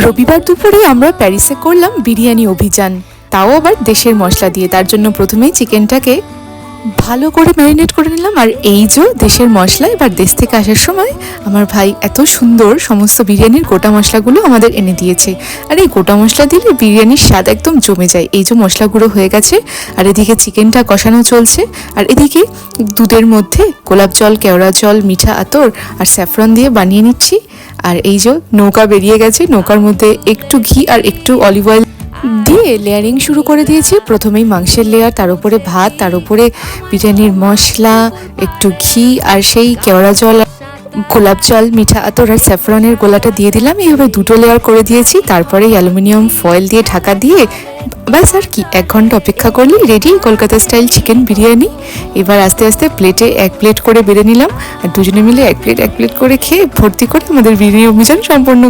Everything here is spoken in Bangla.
রবিবার দুপুরে আমরা প্যারিসে করলাম বিরিয়ানি অভিযান, তাও আবার দেশের মশলা দিয়ে। তার জন্য প্রথমেই চিকেনটাকে ভালো করে ম্যারিনেট করে নিলাম। আর এই যে দেশের মশলা, এবার দেশ থেকে আসার সময় আমার ভাই এত সুন্দর সমস্ত বিরিয়ানির গোটা মশলাগুলো আমাদের এনে দিয়েছে। আর এই গোটা মশলা দিলে বিরিয়ানির স্বাদ একদম জমে যায়। এই যে মশলা গুঁড়ো হয়ে গেছে, আর এদিকে চিকেনটা কষানো চলছে, আর এদিকে দুধের মধ্যে গোলাপ জল, কেওড়া জল, মিঠা আতর আর স্যাফরন দিয়ে বানিয়ে নিচ্ছি। আর এই যে নৌকা বেরিয়ে গেছে, নৌকার মধ্যে একটু ঘি আর একটু অলিভ অয়েল দিয়ে লেয়ারিং শুরু করে দিয়েছি। প্রথমেই মাংসের লেয়ার, তার উপরে ভাত, তার উপরে বিরিয়ানির মশলা, একটু ঘি আর সেই কেওড়া জল, গোলাপ জল, মিঠা আতর আর স্যাফরনের গোলাটা দিয়ে দিলাম। এইভাবে দুটো লেয়ার করে দিয়েছি। তারপরে অ্যালুমিনিয়াম ফয়েল দিয়ে ঢাকা দিয়ে ব্যাস আর কি 1 ঘন্টা অপেক্ষা করলেই ready Kolkata style chicken biryani. এবার আস্তে আস্তে প্লেটে 1 প্লেট করে বেড়ে নিলাম, আর দুজনে মিলে 1 প্লেট করে খেয়ে ভর্তি করে আমাদের বিরিয়ানি অভিযান সম্পন্ন।